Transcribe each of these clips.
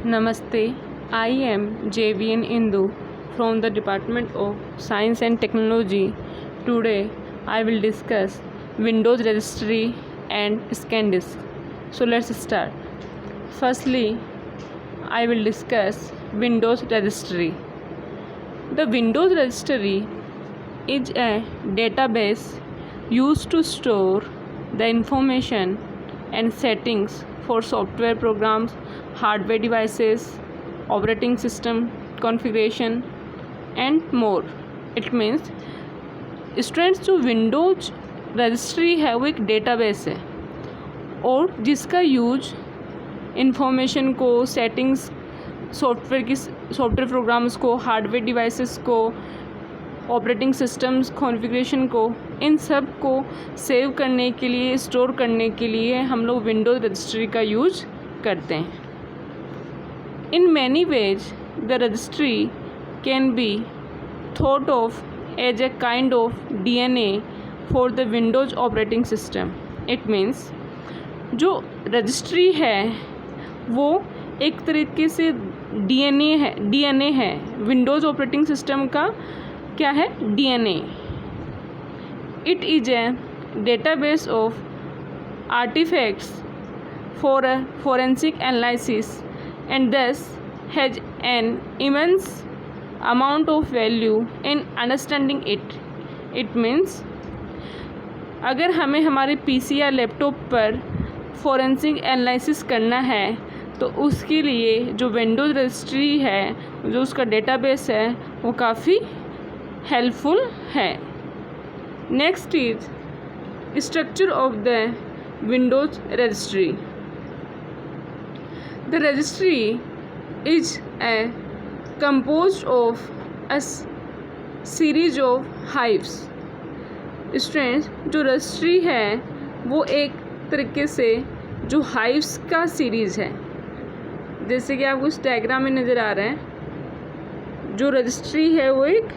Namaste, I am JVN Indu from the Department of Science and Technology. Today I will discuss Windows Registry and ScanDisk. So let's start. Firstly, I will discuss Windows Registry. The Windows Registry is a database used to store the information and settings for software programs, hardware devices, operating system configuration and more. It means students जो Windows registry है वो एक database है और जिसका use information को, settings, software programmes को, hardware devices को, ऑपरेटिंग सिस्टम्स कॉन्फ़िगरेशन को, इन सब को सेव करने के लिए, स्टोर करने के लिए हम लोग विंडोज़ रजिस्ट्री का यूज करते हैं. In many ways the registry can be thought of as a kind of DNA for the Windows operating system. It means जो रजिस्ट्री है वो एक तरीके से DNA है विंडोज़ ऑपरेटिंग सिस्टम का. क्या है? DNA. It is a database of artefacts for a forensic analysis and thus has an immense amount of value in understanding it. It means अगर हमें हमारे PC या लैपटॉप पर फोरेंसिक एनालिसिस करना है तो उसके लिए जो विंडोज़ रजिस्ट्री है, जो उसका डेटाबेस है, वो काफ़ी हेल्पफुल है. Next is structure of the Windows registry. The registry is composed of a series of hives. Students जो रजिस्ट्री है वो एक तरीके से जो हाइव्स का सीरीज़ है. जैसे कि आपको इस डायग्राम में नज़र आ रहा है, जो रजिस्ट्री है वो एक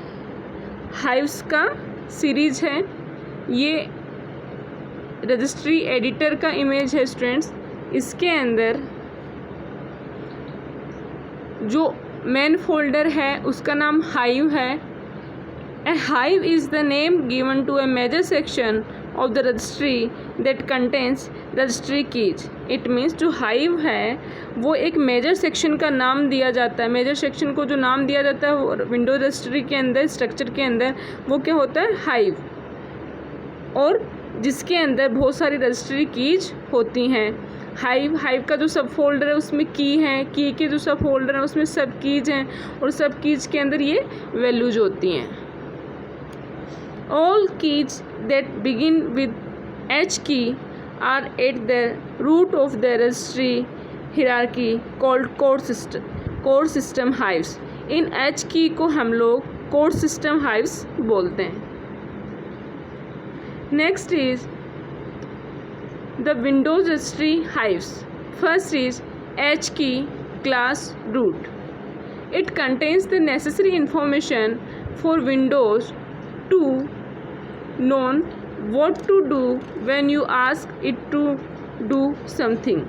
हाइव्स का सीरीज़ है. ये रजिस्ट्री एडिटर का इमेज है स्टूडेंट्स. इसके अंदर जो मेन फोल्डर है उसका नाम हाइव है. A hive is the name given to a major section of the registry that contains registry keys. It means जो हाइव है वो एक मेजर सेक्शन का नाम दिया जाता है. मेजर सेक्शन को जो नाम दिया जाता है विंडोज रजिस्ट्री के अंदर, स्ट्रक्चर के अंदर, वो क्या होता है? हाइव. और जिसके अंदर बहुत सारी रजिस्ट्री कीज होती हैं. हाइव का जो सब फोल्डर है उसमें की हैं, की के जो सब फोल्डर हैं उसमें सब कीज हैं और सब कीज के अंदर ये वैल्यूज होती हैं. All keys that begin with H key are at the root of the registry hierarchy called core system hives. इन H की को हम लोग कोर सिस्टम हाइव्स बोलते हैं. Next is the Windows registry hives. First is H key class root. It contains the necessary information for Windows to know what to do when you ask it to do something.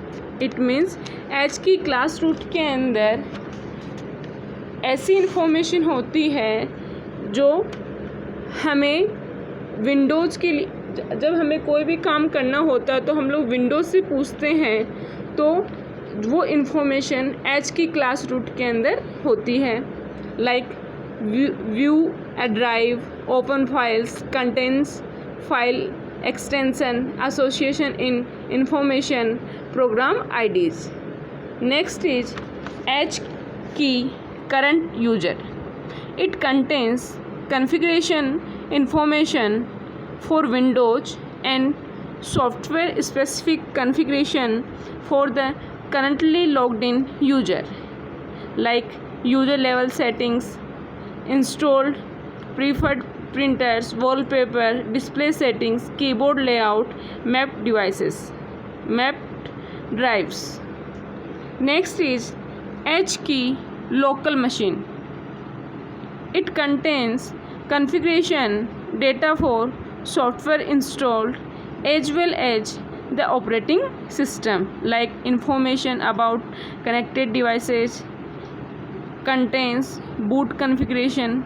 It means H key class root के अंदर ऐसी information होती है जो हमें Windows के लिए, जब हमें कोई भी काम करना होता है तो हम लोग विंडोज़ से पूछते हैं, तो वो information H key class root के अंदर होती है. Like view a drive, open files, contents, file extension, association in information, program IDs. Next is H key current user. It contains configuration information for Windows and software specific configuration for the currently logged in user, like user level settings, installed preferred printers, wallpaper, display settings, keyboard layout, mapped devices, mapped drives. Next is H key local machine. It contains configuration data for software installed as well as the operating system, like information about connected devices, contains boot configuration.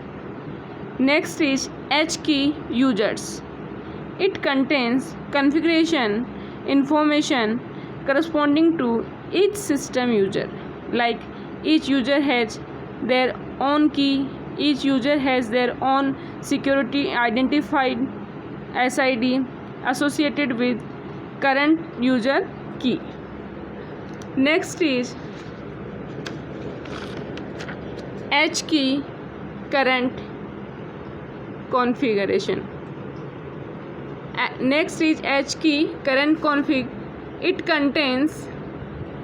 Next is H key users. It contains configuration information corresponding to each system user, like each user has their own key, each user has their own security identified SID associated with current user key. Next is H key current configuration. Next is H key current config. It contains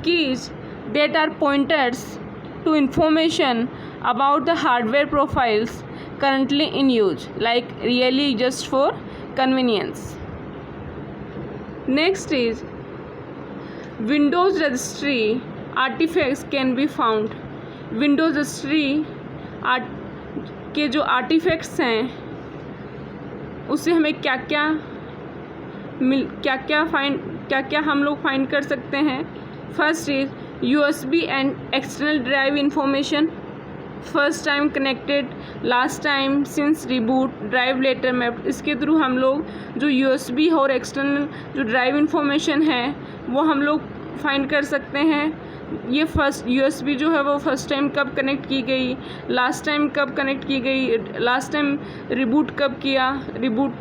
keys that are pointers to information about the hardware profiles currently in use, like really just for convenience. Next is Windows registry artifacts can be found. Windows registry के जो artefacts हैं उससे हमें क्या क्या हम लोग find कर सकते हैं. First is USB and external drive information, first time connected, last time since reboot, drive letter map. इसके थ्रू हम लोग जो USB और एक्सटर्नल जो ड्राइव इंफॉर्मेशन है वो हम लोग फाइंड कर सकते हैं. ये फर्स्ट USB जो है वो फर्स्ट टाइम कब कनेक्ट की गई, लास्ट टाइम कब कनेक्ट की गई, लास्ट टाइम रिबूट कब किया, reboot.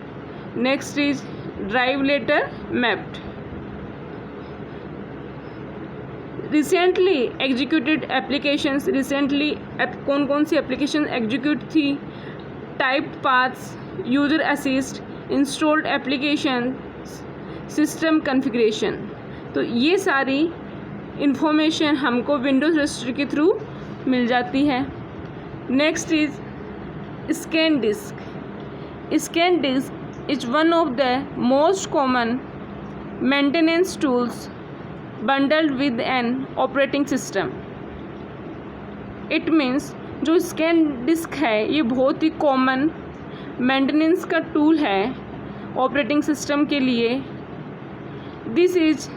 Next is drive letter mapped. Recently executed applications, recently कौन कौन सी एप्लीकेशन एग्जीक्यूट थी. Type paths, user assist, installed application, system configuration. तो ये सारी इंफॉर्मेशन हमको विंडोज़ रजिस्ट्री के थ्रू मिल जाती है. Next is scan disk. Scan disk is one of the most common maintenance tools bundled with an operating system. It means जो स्कैन डिस्क है ये बहुत ही कॉमन मेंटेनेंस का टूल है ऑपरेटिंग सिस्टम के लिए. This is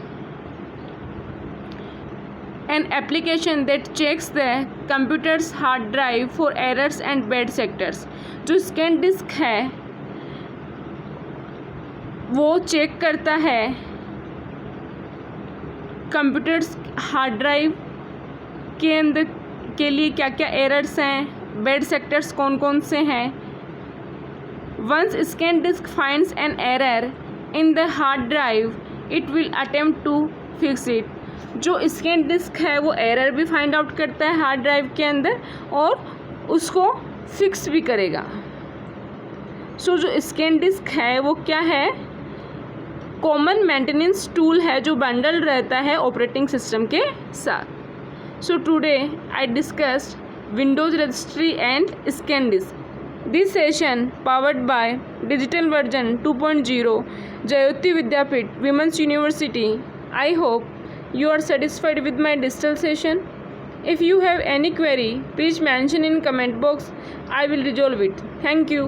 an application that checks the computer's hard drive for errors and bad sectors. जो स्कैन डिस्क है वो चेक करता है कंप्यूटर्स हार्ड ड्राइव के अंदर के लिए क्या क्या एरर्स हैं, बैड सेक्टर्स कौन कौन से हैं. Once scan disk finds an error in the hard drive it will attempt to fix it. जो स्कैन डिस्क है वो एरर भी फाइंड आउट करता है हार्ड ड्राइव के अंदर और उसको फिक्स भी करेगा. सो जो स्कैन डिस्क है वो क्या है, कॉमन मेंटेनेंस टूल है जो बंडल रहता है ऑपरेटिंग सिस्टम के साथ. So today I discussed Windows registry and scan disk. This session powered by digital version 2.0 Jyoti Vidyapeeth women's university. I hope you are satisfied with my digital session. If you have any query, please mention in comment box. I will resolve it. Thank you.